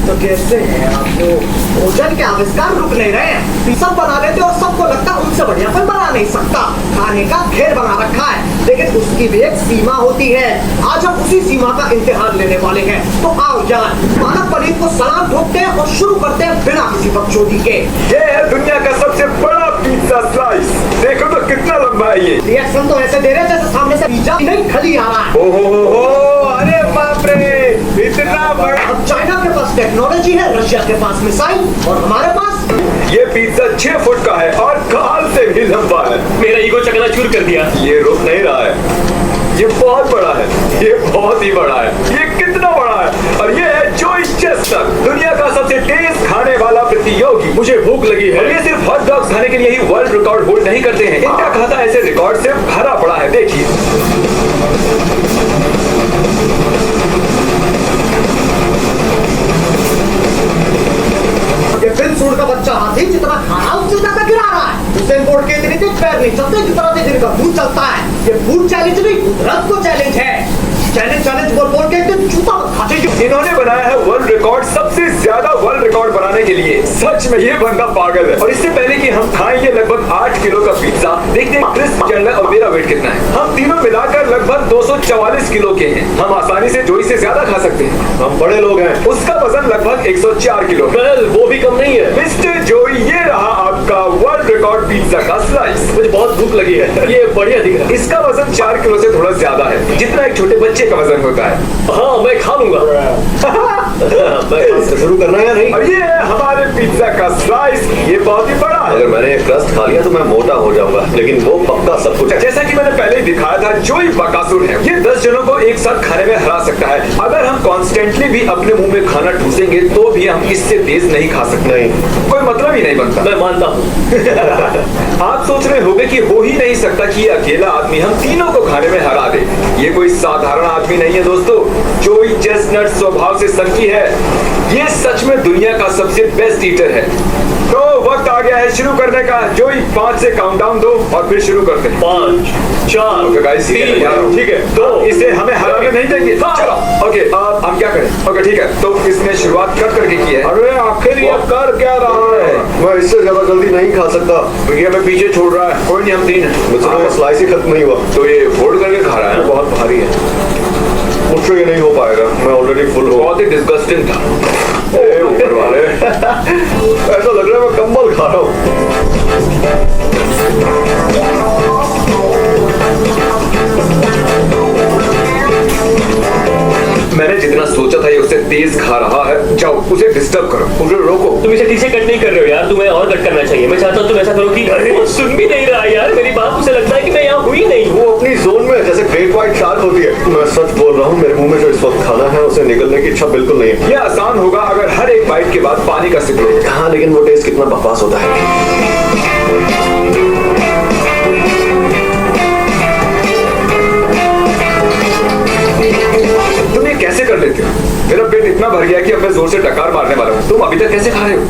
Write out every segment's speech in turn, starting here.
तो कैसे हैं आपको भोजन के आविष्कार रुक नहीं रहे हैं। सब बना लेते और सबको लगता उनसे बढ़िया कोई बना नहीं सकता। खाने का घेर बना रखा है, लेकिन उसकी भी एक सीमा होती है। आज हम उसी सीमा का इम्तिहान लेने वाले हैं। तो आओ यार, पालक पनीर को सलाम ठोकते हैं और शुरू करते हैं बिना किसी बकचोदी के। ये है दुनिया का सबसे बड़ा पिज्जा स्लाइस। देखो तो कितना लंबा है ये। रिएक्शन तो ऐसे दे रहे जैसे सामने से पिज्जा नहीं खली आ रहा है। ओहो, अरे बाप रे, इतना बड़ा। अब चाइना के पास टेक्नोलॉजी है, रशिया के पास मिसाइल, और हमारे पास ये पिज्जा 6 फुट का है और काल से भी लंबा है। मेरा ईगो चकनाचूर कर दिया। ये रुक नहीं रहा है। ये बहुत बड़ा है, ये बहुत ही बड़ा है। ये कितना बड़ा है? और ये है जोई चेस्टर, दुनिया का सबसे तेज खाने वाला प्रतियोगी। मुझे भूख लगी है। और ये सिर्फ हॉट डॉग्स खाने के लिए ही वर्ल्ड रिकॉर्ड होल्ड नहीं करते हैं। इनका खाता ऐसे रिकॉर्ड से भरा पड़ा है। देखिए, ये फिल्सूर का बच्चा हाथी जितना खाना उससे ज्यादा गिरा रहा है। हुसैन बोल्ट के इतने तेज पैर नहीं चलते जितना तेज इनका खून चलता है। ये फूड चैलेंज नहीं, कुदरत को चैलेंज है। चैलेंज बोल बोल के एकदम जूता खाते। इन्होंने बनाया है वर्ल्ड रिकॉर्ड, सबसे ज्यादा वर्ल्ड रिकॉर्ड बनाने के लिए। सच में ये बंदा पागल है। और इससे पहले कि हम खाएं ये लगभग 8 किलो का पिज्जा, देखते हैं क्रिस्प चैंडलर और मेरा वेट कितना है। हम तीनों मिलाकर लगभग 244 किलो के हैं। हम आसानी से जोई से ज्यादा खा सकते हैं। हम बड़े लोग हैं। उसका वजन लगभग 104 किलो है। वेल, वो भी कम नहीं है। मिस्टर जोई, ये रहा आपका वर्ल्ड रिकॉर्ड पिज्जा का स्लाइस। मुझे बहुत भूख लगी है। ये बढ़िया दिख रहा है। इसका वजन 4 किलो से थोड़ा ज्यादा है, जितना एक छोटे बच्चे का वजन होता है। हाँ, मैं खा लूंगा। शुरू करना है या नहीं? और ये है हमारे पिज्जा का स्लाइस। ये बहुत ही बड़ा है। अगर मैंने क्रस्ट खा लिया तो मैं मोटा हो जाऊंगा, लेकिन वो पक्का सब कुछ है। जैसा कि मैंने पहले ही दिखाया था, जोई बकासुर है। ये 10 जनों को एक साथ खाने में हरा सकता है। अगर हम कॉन्स्टेंटली भी अपने मुंह में खाना ठूसेंगे तो भी हम इससे तेज नहीं खा सकते। नहीं, कोई मतलब ही नहीं बनता। मैं मानता हूँ। आप सोच रहे होंगे कि हो ही नहीं सकता कि ये अकेला आदमी हम तीनों को खाने में हरा दे। ये कोई साधारण आदमी नहीं है दोस्तों। जोई चेस्टनट स्वभाव से सनकी है। ये सच में दुनिया का सबसे बेस्ट ईटर है। तो वक्त आ गया है शुरू करने का। जोई 5 से काउंटडाउन दो और फिर शुरू करते हैं। 5, 4, ओके गाइस, ठीक है। तो इसे हमें हराने नहीं देंगे। चलो, ओके, अब हम क्या करें? ओके, ठीक है। तो इसने शुरुआत कट करके की है। अरे आखिर ये कर क्या रहा है? मैं इससे ज्यादा जल्दी नहीं खा सकता। ये हमें पीछे छोड़ रहा है। कोई नहीं, हम 3 हैं। मुझसे स्लाइस ही खत्म नहीं हुआ। तो ये फोल्ड करके खा रहा है। बहुत भारी है, मुझसे ये नहीं हो पाएगा। मैं ऑलरेडी फुल हूँ। बहुत ही डिस्गस्टिंग था। ए, ऊपर वाले ऐसा लग रहा है मैं कंबल खा रहा हूँ। मैंने जितना सोचा था ये उससे तेज खा रहा है। जाओ, उसे डिस्टर्ब करो, उसे रोको। तुम इसे ठीक से कट नहीं कर रहे हो यार। तुम्हें और कट करना चाहिए। मैं चाहता हूँ तुम ऐसा करो कि वो सुन भी नहीं रहा यार। मेरी बात उसे लगता है कि मैं यहाँ हुई नहीं। वो अपनी जोन में है, जैसे ग्रेट व्हाइट शार्क होती है। मैं सच बोल रहा हूँ, मेरे मुंह में जो इस वक्त खाना है उसे निकलने की इच्छा बिल्कुल नहीं है। ये आसान होगा अगर हर एक बाइट के बाद पानी का सिप लो। हाँ, लेकिन वो टेस्ट कितना बकवास होता है। तुम ये कैसे कर लेते हो? मेरा पेट इतना भर गया कि अब मैं जोर से डकार मारने वाला हूँ। तुम अभी तक कैसे खा रहे हो?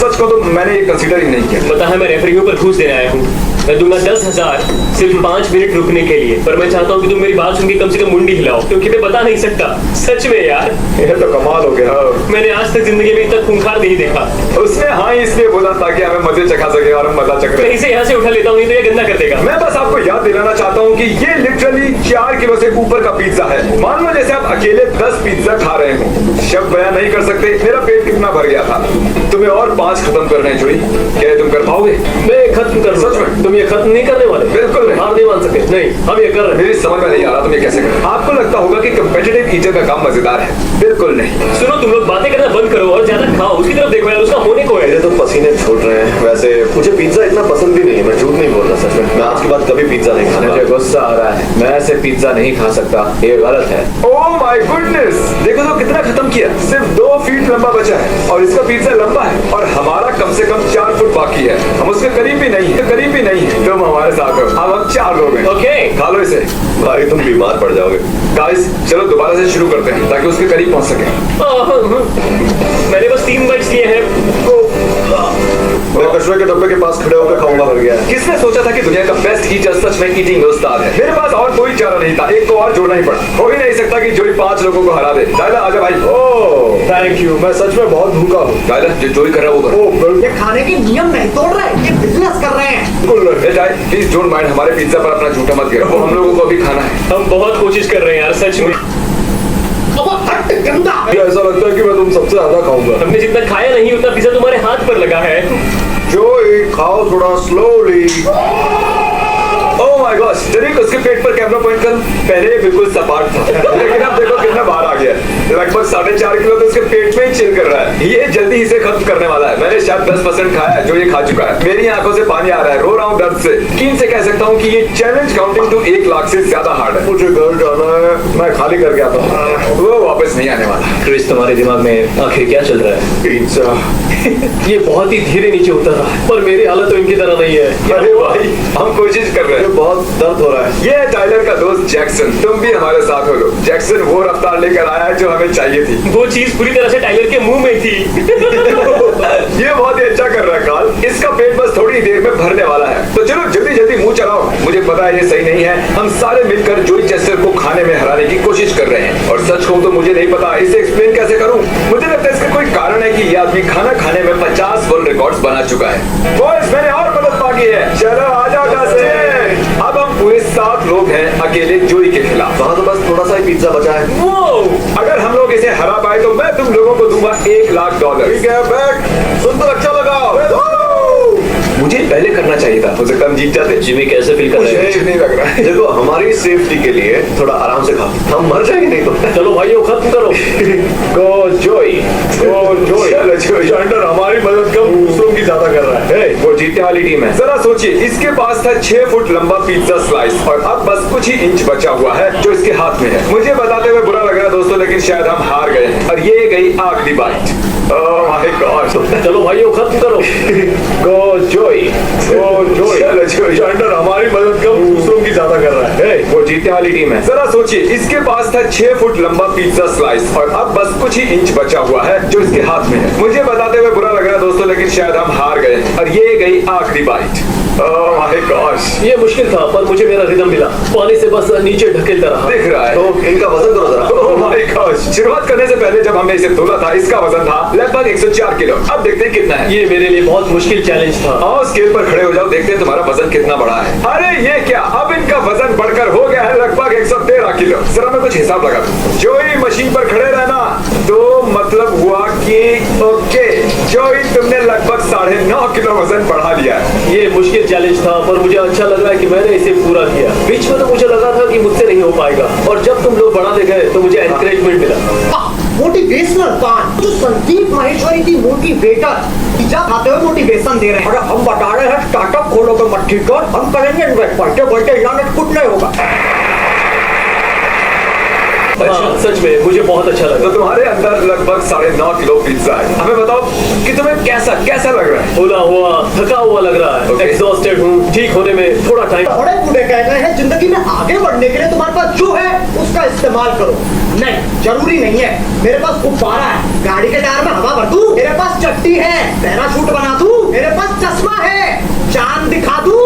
सच को तो मैंने ये कंसीडर ही नहीं किया। पता है, मैं रेफरी पर घूस देने आया हूँ। मैं दूंगा 10,000 सिर्फ 5 मिनट रुकने के लिए। पर मैं चाहता हूँ कि तुम मेरी बात सुन के कम से कम मुंडी हिलाओ, क्योंकि मैं बता नहीं सकता। सच में यार, ये तो कमाल हो गया। मैंने आज तक जिंदगी में इतना खूंखार नहीं देखा। उसने हाँ इसलिए बोला ताकि हमें मजे चखा सके और हम मजा चख रहे। मैं इसे यहाँ से उठा लेता हूँ, नहीं तो ये गंदा कर देगा। मैं बस आपको याद दिलाना चाहता हूँ कि ये लिटरली 4 किलो से ऊपर का पिज्जा है। मान लो जैसे आप अकेले 10 पिज्जा खा रहे हो। शब्द बयान नहीं कर सकते मेरा पेट कितना भर गया था। तुम्हें और 5 खत्म करने हैं जोई। क्या तुम कर पाओगे? मैं खत्म कर सच में? तुम ये खत्म नहीं करने वाले? बिल्कुल नहीं। हार नहीं मान सके। नहीं, हम ये कर रहे हैं। मेरी समझ में नहीं आ रहा तुम ये कैसे कर रहे हो। आपको लगता होगा कि कम्पिटिटिव ईटर का काम मजेदार है। बिल्कुल नहीं। सुनो, तुम लोग बातें करना बंद करो और ज्यादा खाओ। उसकी तरफ देखो यार, उसका होने को है। मेरे तो पसीने छूट रहे हैं। वैसे मुझे पिज्जा इतना पसंद भी नहीं है, मैं झूठ नहीं बोल रहा। सच में मैं आज के बाद कभी पिज्जा नहीं खाने मुझे वाला। गुस्सा आ रहा है। मैं ऐसे पिज्जा नहीं खा सकता, ये गलत है। ओह माय गुडनेस, देखो तो कितना खत्म किया। सिर्फ 2 फीट लंबा बचा है और इसका पिज्जा लंबा है और हमारा कम से कम 4 फुट बाकी है। हम उसके करीब भी नहीं है, करीब भी नहीं है। तुम हमारे साथ हो। अब हम 4 लोग हैं। ओके, खा लो इसे। भाई तुम बीमार पड़ जाओगे। गाइस चलो दोबारा से शुरू करते हैं ताकि उसके करीब पहुंच सके। मैंने बस 3 बाइट्स लिए हैं। मैं कचरे के डब्बे के पास खड़े होकर खाऊंगा। भर गया है। किसने सोचा था कि दुनिया का बेस्ट ईटर सच में ईटिंग उस्ताद है? मेरे पास और कोई चारा नहीं था, एक को और जोड़ना ही पड़ा। हो ही नहीं सकता कि जोई 5 लोगों को हरा दे। दादा आजा भाई। ओह यू, मैं सच में बहुत भूखा हूँ। टाइलर जो जोई कर रहा है वो करो। ओह बिल्कुल ये खाने के नियम नहीं तोड़ रहे, ये बिजनेस कर रहे हैं। ए टाइल, प्लीज डोंट माइंड, हमारे पिज्जा पर अपना झूठा मत गिराओ, हम लोगों को अभी खाना है। हम बहुत कोशिश कर रहे हैं यार, सच में। अब हट गंदा। ऐसा लगता है कि मैं तुम सबसे ज्यादा खाऊंगा। हमने जितना खाया नहीं उतना पिज्जा तुम्हारे हाथ पर लगा है। जोई खाओ थोड़ा स्लोली। ओह माय गॉड, जरीक उसके पेट पर कैमरा पॉइंट कर। पहले ये बिल्कुल सपाट था, लेकिन अब देखो कितना बाहर आ गया। लगभग 4.5 किलो तो उसके पेट में ही चिल कर रहा है। ये जल्दी इसे खत्म करने वाला है। मैंने शायद 10% खाया है जो ये खा चुका है। मेरी आंखों से पानी आ रहा है, रो रहा हूँ दर्द से। यकीन से कह सकता हूँ कि ये चैलेंज काउंटिंग टू 1 लाख से ज्यादा हार्ड है। मुझे घर जाना है, मैं खाली करके आता हूँ। वो वापस नहीं आने वाला। क्रिस, तुम्हारे दिमाग में आखिर क्या चल रहा है? पिज्जा। ये बहुत ही धीरे नीचे उतर रहा है, पर मेरी हालत तो इनकी तरह नहीं है। अरे भाई, हम कोशिश कर रहे मुझे हैं। बहुत दर्द हो रहा है। ये है टाइलर का दोस्त जैक्सन। तुम भी हमारे साथ हो लो। जैक्सन वो रफ्तार लेकर आया है जो हमें चाहिए थी। वो चीज पूरी तरह से टाइलर के मुंह में थी। ये बहुत ही अच्छा कर रहा है कार्ल। इसका पेट बस थोड़ी देर में भरने वाला है। तो चलो जल्दी जल्दी मुंह चलाओ। मुझे पता है ये सही नहीं है। हम सारे मिलकर जोई चेस्टर को खाने में हराने की कोशिश कर रहे हैं, और सच कहूं तो मुझे नहीं पता इसे एक्सप्लेन कैसे करूं। मुझे लगता है इसका कोई कारण है कि ये आदमी खाना खाने में 50 वर्ल्ड रिकॉर्ड्स बना चुका है। बॉयज, मैंने और मदद मांगी है। चलो आ जाओ डस्टिन। अब हम पूरे 7 लोग हैं अकेले जोई के खिलाफ। वहाँ तो बस थोड़ा सा ही पिज्जा बचा है। अगर हम लोग इसे हरा पाए तो मैं तुम लोगों को दूंगा $1 लाख। ठीक है बैक, तुम तो अच्छा लगाओ। मुझे पहले करना चाहिए था, हो सकता हम जीत जाते। जिमी कैसे फील कर रहे मुझे हैं? नहीं लग रहा है। देखो हमारी सेफ्टी के लिए थोड़ा आराम से खाओ, हम मर जाएंगे नहीं तो। चलो भाइयों, खत्म करो। गो जोई, गो जोई। चलो जोई। चैंडलर हमारी मदद कम दूसरों की ज्यादा कर रहा है। हे, वो जीतने वाली टीम है। जरा सोचिए, इसके पास था 6 फुट लंबा पिज्जा स्लाइस, और अब बस कुछ ही इंच बचा हुआ है जो इसके हाथ में है। मुझे बताते हुए बुरा लग रहा है दोस्तों, लेकिन शायद हम हार गए हैं। और ये गई आखिरी बाइट। Oh my God. चलो भाइयों, खत्म करो। गो जोई, गो जोई। चलो जोई। चैंडलर हमारी मदद कम दूसरों की ज्यादा कर रहा है। हे, वो जीतने वाली टीम है। जरा सोचिए, इसके पास था 6 फुट लंबा पिज्जा स्लाइस, और अब बस कुछ ही इंच बचा हुआ है जो इसके हाथ में है। मुझे बताते हुए बुरा लग रहा है दोस्तों, लेकिन शायद हम हार गए हैं। और ये गई आखिरी बाइट। Oh my God. ये मुश्किल था, पर मुझे मेरा रिदम मिला। पानी से बस नीचे ढकेलता रहा। दिख रहा है। तो इनका वजन करो जरा। Oh my God. शुरुआत करने से पहले जब हमने इसे तोला था, इसका वजन था लगभग 104 किलो। अब देखते हैं कितना है। ये मेरे लिए बहुत मुश्किल चैलेंज था। आओ स्केल पर खड़े हो जाओ, देखते हैं तुम्हारा वजन कितना बड़ा है। अरे ये क्या, अब इनका वजन बढ़कर हो गया है लगभग 113 किलो। जरा मैं कुछ हिसाब लगा दूं। जोई मशीन पर खड़े रहना, तो मतलब हुआ कि ओके जोई, तुमने लगभग 9.5 किलो वजन बढ़ा लिया है। ये मुश्किल चैलेंज था, पर मुझे अच्छा लग रहा है कि मैंने इसे पूरा किया। बीच में तो मुझे लगा था कि मुझसे नहीं हो पाएगा, और जब तुम लोग बढ़ाते गए तो मुझे एनकरेजमेंट मिला। मोटिवेशनल पान जो संदीप माहेश्वरी की मोटिवेटर पिज्जा खाते हुए मोटिवेशन दे रहे हैं। अरे हम बता रहे हैं स्टार्टअप खोलोगे मत ठीक कर, हम करेंगे इन्वेस्ट, बढ़ते बढ़ते इलाज कुछ नहीं होगा। हाँ, सच में मुझे बहुत अच्छा लगा। तो तुम्हारे अंदर लगभग 9.5 किलो पिज्जा है। हमें बताओ कि तुम्हें कैसा लग रहा है। होला हुआ, थका हुआ लग रहा है। Okay. एग्जॉस्टेड हूँ, ठीक होने में थोड़ा टाइम। बड़े बूढ़े कह रहे हैं जिंदगी में आगे बढ़ने के लिए तुम्हारे पास जो है उसका इस्तेमाल करो। नहीं, जरूरी नहीं है। मेरे पास गुब्बारा है, गाड़ी के टायर में हवा भर दूं। मेरे पास चट्टी है, पैराशूट बना दूं। मेरे पास चश्मा है, चांद दिखा दूं।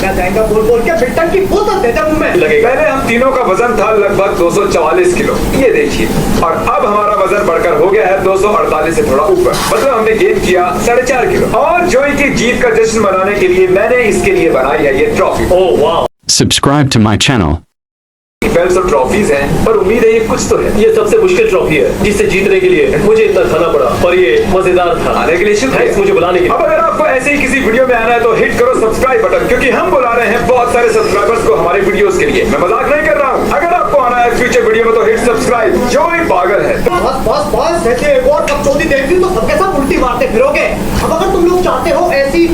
जाएगा बोल बोल के बिट्टन की बोतल दे दे मुंह में। पहले हम तीनों का वजन था लगभग 244 किलो, ये देखिए, और अब हमारा वजन बढ़कर हो गया है 248 से थोड़ा ऊपर। मतलब हमने गेन किया 4.5 किलो। और जोई की जीत का जश्न मनाने के लिए मैंने इसके लिए बनाई है ये ट्रॉफी। ओह वाह। Subscribe to my channel. Belts और ट्रॉफीज हैं, पर उम्मीद है ये कुछ तो है। ये सबसे मुश्किल ट्रॉफी है जिसे जीतने के लिए मुझे इतना खाना पड़ा, पर ये मजेदार था। आने के लिए थैंक्स शुक्रिया मुझे बुलाने के लिए। अब अगर आपको ऐसे ही किसी वीडियो में आना है तो हिट करो सब्सक्राइब बटन, क्योंकि हम बुला रहे हैं बहुत सारे सब्सक्राइबर्स को हमारे वीडियोस के लिए। मैं मजाक नहीं कर रहा हूँ। अगर आपको आना है फ्यूचर वीडियो में तो हिट सब्सक्राइब। जोई पागल है। बस ऐसे एक और कपचौदी देख ली तो सबके सब उल्टी मारते फिरोगे। अब अगर तुम लोग चाहते हो ऐसी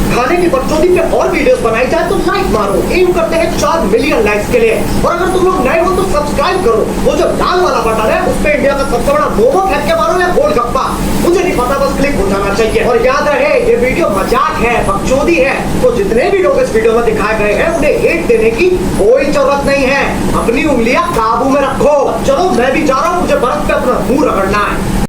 खाने की बकचोदी पे और वीडियोस बनाई जाए तो लाइक मारो। एम करते हैं 4 मिलियन लाइक्स के लिए। और अगर तुम लोग नए हो तो सब्सक्राइब करो। वो जो लाल वाला बटन है उस पे इंडिया का सबसे बड़ा मोमो फेंक के मारो या गोलगप्पा, मुझे नहीं पता, बस क्लिक हो जाना चाहिए। और याद रहे ये वीडियो मजाक है, बकचोदी है, तो जितने भी लोग इस वीडियो में दिखाए गए हैं उन्हें हेट देने की कोई जरूरत नहीं है। अपनी उंगलियां काबू में रखो। चलो मैं भी जा रहा हूँ, मुझे बर्फ पे अपना मुंह रगड़ना है।